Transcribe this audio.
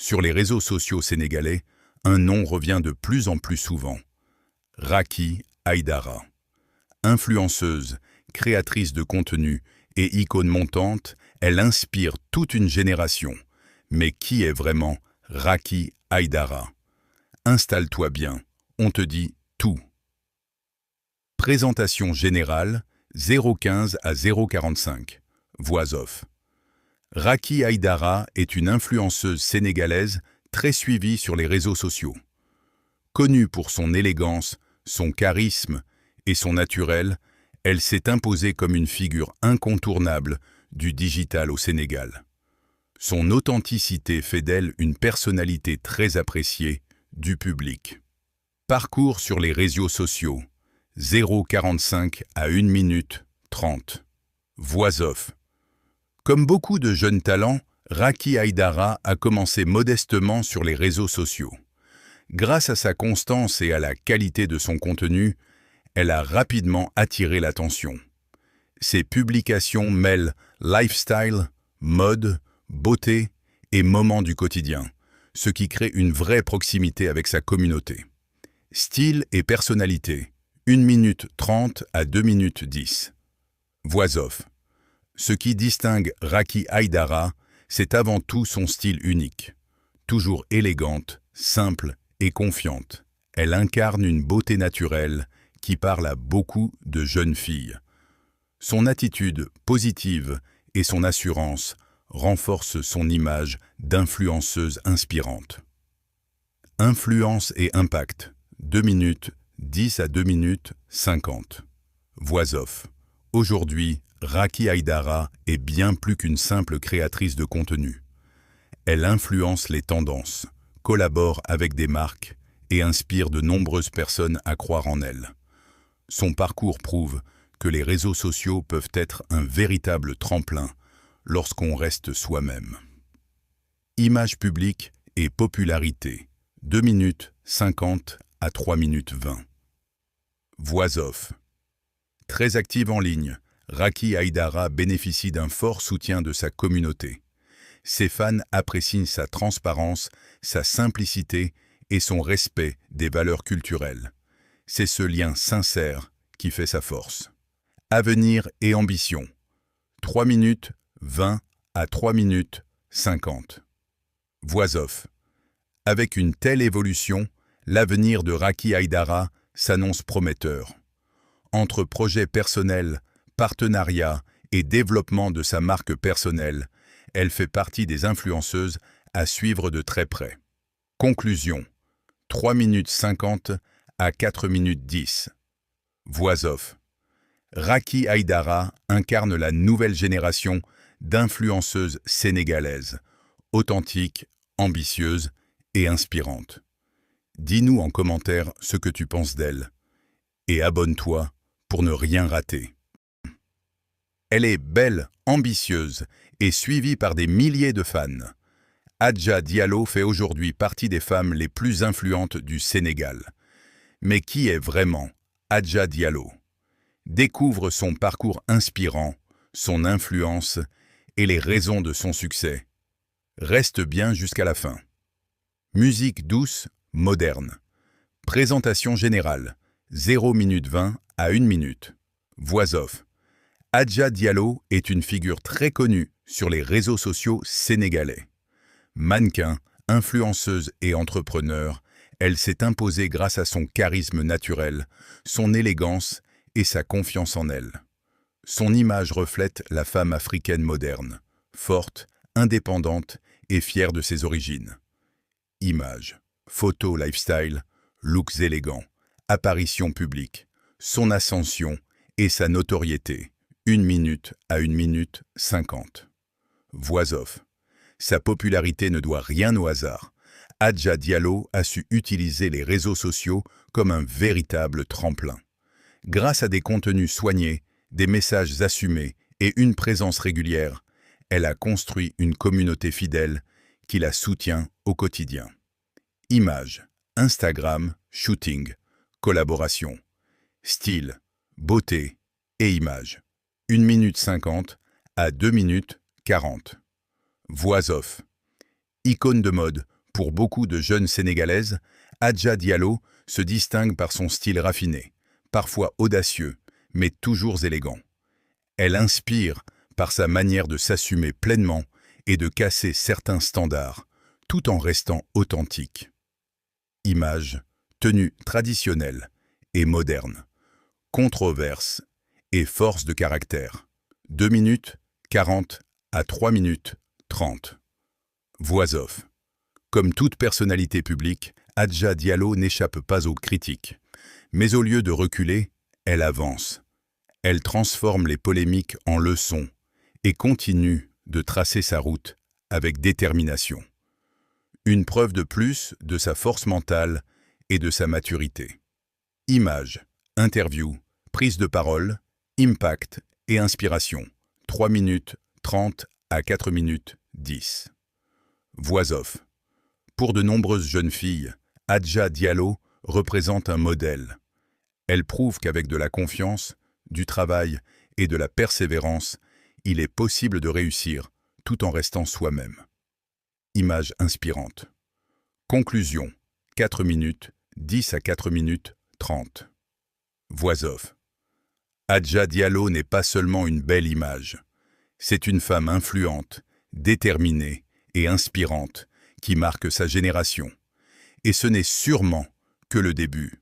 Sur les réseaux sociaux sénégalais, un nom revient de plus en plus souvent. Racky Aïdara. Influenceuse, créatrice de contenu et icône montante, elle inspire toute une génération. Mais qui est vraiment Racky Aïdara? Installe-toi bien, on te dit tout. Présentation générale, 015 à 045. Voix off. Racky Aïdara est une influenceuse sénégalaise très suivie sur les réseaux sociaux. Connue pour son élégance, son charisme et son naturel, elle s'est imposée comme une figure incontournable du digital au Sénégal. Son authenticité fait d'elle une personnalité très appréciée du public. Parcours sur les réseaux sociaux, 0,45 à 1 minute 30. Voix off. Comme beaucoup de jeunes talents, Racky Aïdara a commencé modestement sur les réseaux sociaux. Grâce à sa constance et à la qualité de son contenu, elle a rapidement attiré l'attention. Ses publications mêlent lifestyle, mode, beauté et moments du quotidien, ce qui crée une vraie proximité avec sa communauté. Style et personnalité, 1 minute 30 à 2 minutes 10. Voix off. Ce qui distingue Racky Aïdara, c'est avant tout son style unique. Toujours élégante, simple et confiante, elle incarne une beauté naturelle qui parle à beaucoup de jeunes filles. Son attitude positive et son assurance renforcent son image d'influenceuse inspirante. Influence et impact, 2 minutes 10 à 2 minutes 50. Voix off. Aujourd'hui, Racky Aïdara est bien plus qu'une simple créatrice de contenu. Elle influence les tendances, collabore avec des marques et inspire de nombreuses personnes à croire en elle. Son parcours prouve que les réseaux sociaux peuvent être un véritable tremplin lorsqu'on reste soi-même. Image publique et popularité, 2 minutes 50 à 3 minutes 20. Voix off. Très active en ligne, Racky Aïdara bénéficie d'un fort soutien de sa communauté. Ses fans apprécient sa transparence, sa simplicité et son respect des valeurs culturelles. C'est ce lien sincère qui fait sa force. Avenir et ambition. 3 minutes 20 à 3 minutes 50. Voix off. Avec une telle évolution, l'avenir de Racky Aïdara s'annonce prometteur. Entre projets personnels, partenariats et développement de sa marque personnelle, elle fait partie des influenceuses à suivre de très près. Conclusion. 3 minutes 50 à 4 minutes 10. Voix off. Racky Aïdara incarne la nouvelle génération d'influenceuses sénégalaises, authentiques, ambitieuses et inspirantes. Dis-nous en commentaire ce que tu penses d'elle et abonne-toi pour ne rien rater. Elle est belle, ambitieuse et suivie par des milliers de fans. Adja Diallo fait aujourd'hui partie des femmes les plus influentes du Sénégal. Mais qui est vraiment Adja Diallo? Découvre son parcours inspirant, son influence et les raisons de son succès. Reste bien jusqu'à la fin. Musique douce, moderne. Présentation générale, 0 minute 20 à 1 minute. Voix off. Adja Diallo est une figure très connue sur les réseaux sociaux sénégalais. Mannequin, influenceuse et entrepreneur, elle s'est imposée grâce à son charisme naturel, son élégance et sa confiance en elle. Son image reflète la femme africaine moderne, forte, indépendante et fière de ses origines. Images, photos lifestyle, looks élégants, apparitions publiques, son ascension et sa notoriété, 1 minute à 1 minute 50. Voix off. Sa popularité ne doit rien au hasard. Adja Diallo a su utiliser les réseaux sociaux comme un véritable tremplin. Grâce à des contenus soignés, des messages assumés et une présence régulière, elle a construit une communauté fidèle qui la soutient au quotidien. Images, Instagram, shooting, collaboration, style, beauté et images. 1 minute 50 à 2 minutes 40. Voix off. Icône de mode, Pour beaucoup de jeunes Sénégalaises, Adja Diallo se distingue par son style raffiné, parfois audacieux, mais toujours élégant. Elle inspire par sa manière de s'assumer pleinement et de casser certains standards, tout en restant authentique. Image, tenue traditionnelle et moderne, controverse et force de caractère. 2 minutes 40 à 3 minutes 30. Voix off. Comme toute personnalité publique, Adja Diallo n'échappe pas aux critiques. Mais au lieu de reculer, elle avance. Elle transforme les polémiques en leçons et continue de tracer sa route avec détermination. Une preuve de plus de sa force mentale et de sa maturité. Images, interviews, prise de parole, impact et inspiration. 3 minutes 30 à 4 minutes 10. Voix off. Pour de nombreuses jeunes filles, Adja Diallo représente un modèle. Elle prouve qu'avec de la confiance, du travail et de la persévérance, il est possible de réussir tout en restant soi-même. Image inspirante. Conclusion. 4 minutes, 10 à 4 minutes 30. Voix off. Adja Diallo n'est pas seulement une belle image. C'est une femme influente, déterminée et inspirante qui marque sa génération. Et ce n'est sûrement que le début.